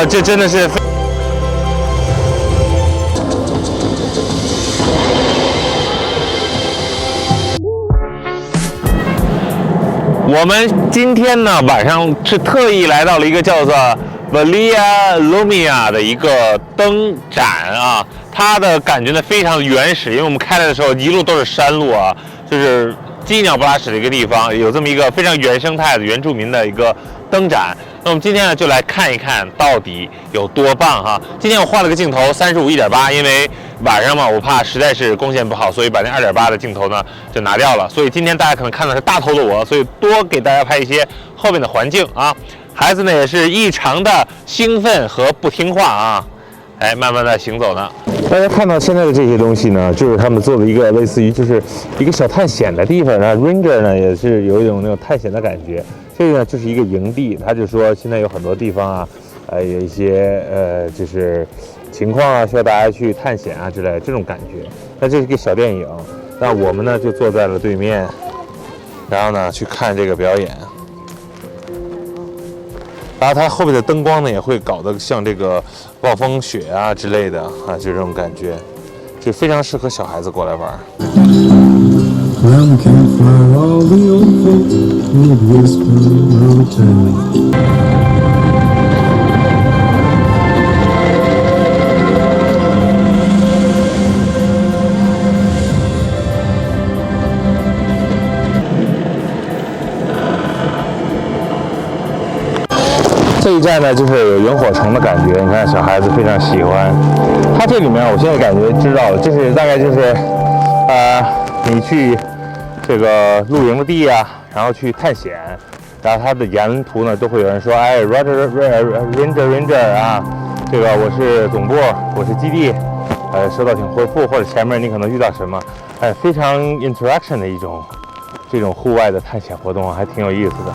这真的是。我们今天呢晚上是特意来到了一个叫做 Via Lumia 的一个灯展啊，它的感觉呢非常原始，因为我们开来的时候一路都是山路啊，就是鸡鸟不拉屎的一个地方，有这么一个非常原生态的原住民的一个灯展。那我们今天呢就来看一看到底有多棒哈。今天我换了个镜头35:1.8，因为晚上嘛我怕实在是光线不好，所以把那2.8的镜头呢就拿掉了。所以今天大家可能看到是大头的我，所以多给大家拍一些后面的环境啊。孩子呢也是异常的兴奋和不听话啊，哎，慢慢的行走呢。大家看到现在的这些东西呢，就是他们做的一个类似于就是一个小探险的地方呢 ，Ranger 呢也是有一种那种探险的感觉。这个呢就是一个营地，他就说现在有很多地方啊，有一些就是情况啊，需要大家去探险啊之类的这种感觉。那这是一个小电影，那我们呢就坐在了对面，然后呢去看这个表演。然后它后面的灯光呢也会搞得像这个暴风雪啊之类的啊，就这种感觉，就非常适合小孩子过来玩。Round the campfire, all the old folk would whisper of a tale. 这一站呢，就是有萤火虫的感觉，你看小孩子非常喜欢。它这里面，我现在感觉知道了，就是大概就是，你去这个露营的地啊，然后去探险，然后它的沿途呢都会有人说，哎 ，Ranger 啊，这个我是总部，我是基地，收到请回复，或者前面你可能遇到什么，非常 interaction 的一种这种户外的探险活动，还挺有意思的。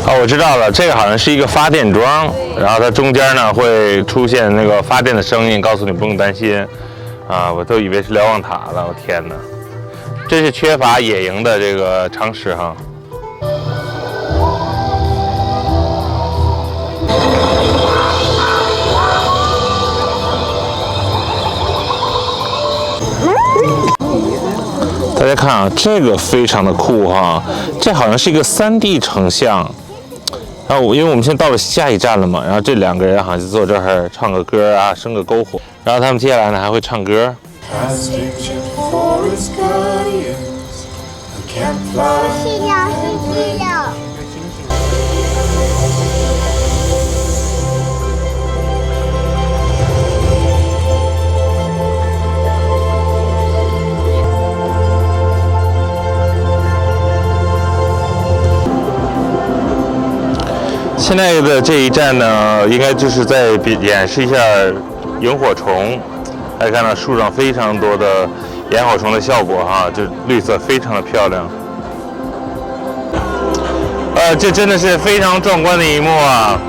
哦，我知道了，这个好像是一个发电桩，然后它中间呢会出现那个发电的声音，告诉你不用担心。啊，我都以为是瞭望塔了，我天哪！真是缺乏野营的这个常识哈。大家看啊，这个非常的酷哈，这好像是一个3D 成像。然后因为我们现在到了下一站了嘛，然后这2个人好像就坐这儿唱个歌啊，生个篝火，然后他们接下来呢还会唱歌。现在的这一站呢，应该就是在演示一下萤火虫。大家看到树上非常多的萤火虫的效果哈，这绿色非常的漂亮。这真的是非常壮观的一幕啊！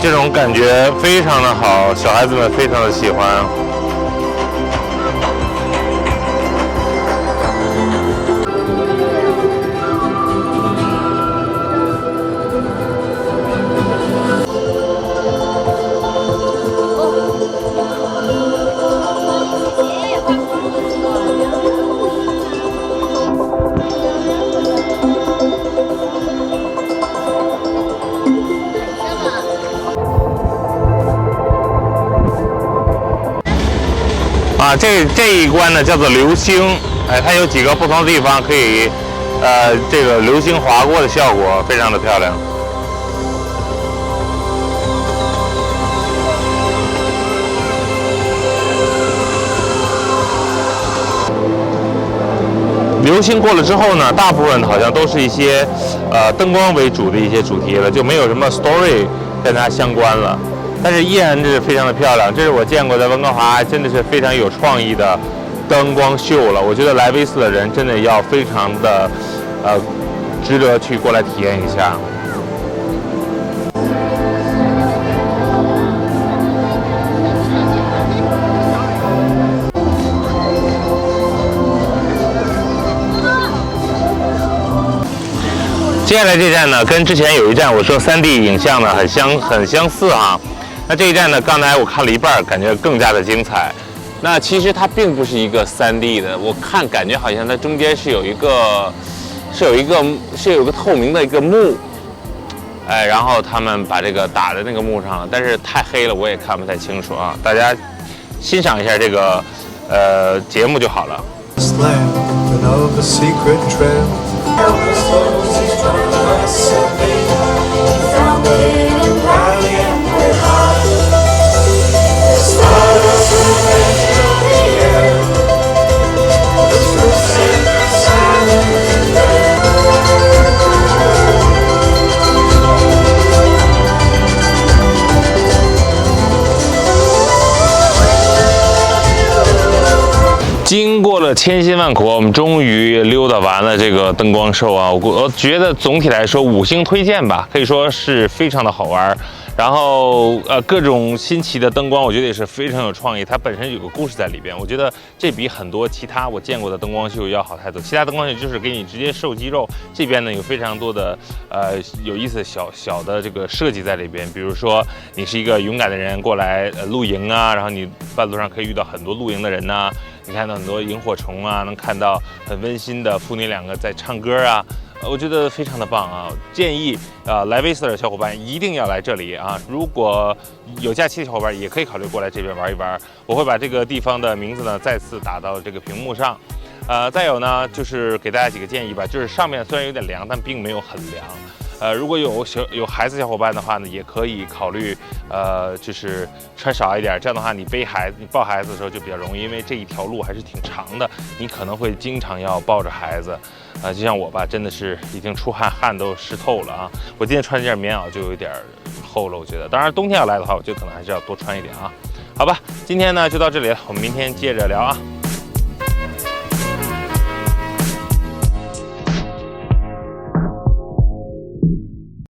这种感觉非常的好，小孩子们非常的喜欢。这一关呢叫做流星，它有几个不同的地方可以，这个流星划过的效果非常的漂亮。流星过了之后呢，大部分好像都是一些灯光为主的一些主题了，就没有什么 story 跟它相关了。但是依然是非常的漂亮，这是我见过在温哥华真的是非常有创意的灯光秀了。我觉得来威斯的人真的要非常的值得去过来体验一下。接下来这站呢，跟之前有一站我说3D 影像呢很相似哈。那这一站呢，刚才我看了一半，感觉更加的精彩。那其实它并不是一个3D 的，我看感觉好像它中间是有一个透明的一个幕，哎，然后他们把这个打在那个幕上了，但是太黑了，我也看不太清楚啊。大家欣赏一下这个节目就好了。经过了千辛万苦，我们终于溜达完了这个灯光秀啊！我觉得总体来说5星推荐吧，可以说是非常的好玩。然后各种新奇的灯光，我觉得也是非常有创意。它本身有个故事在里边，我觉得这比很多其他我见过的灯光秀要好太多。其他灯光秀就是给你直接秀肌肉，这边呢有非常多的有意思的小的这个设计在里边。比如说你是一个勇敢的人过来露营啊，然后你半路上可以遇到很多露营的人呐，你看到很多萤火虫啊，能看到很温馨的父女2个在唱歌啊。我觉得非常的棒啊！建议来威斯特的小伙伴一定要来这里啊！如果有假期的小伙伴也可以考虑过来这边玩一玩。我会把这个地方的名字呢再次打到这个屏幕上。再有呢，就是给大家几个建议吧，就是上面虽然有点凉，但并没有很凉。如果有孩子小伙伴的话呢，也可以考虑就是穿少一点，这样的话你抱孩子的时候就比较容易，因为这一条路还是挺长的，你可能会经常要抱着孩子。就像我吧，真的是已经出汗都湿透了啊！我今天穿这件棉袄就有点厚了，我觉得。当然冬天要来的话，我觉得可能还是要多穿一点啊。好吧，今天呢就到这里了，我们明天接着聊啊。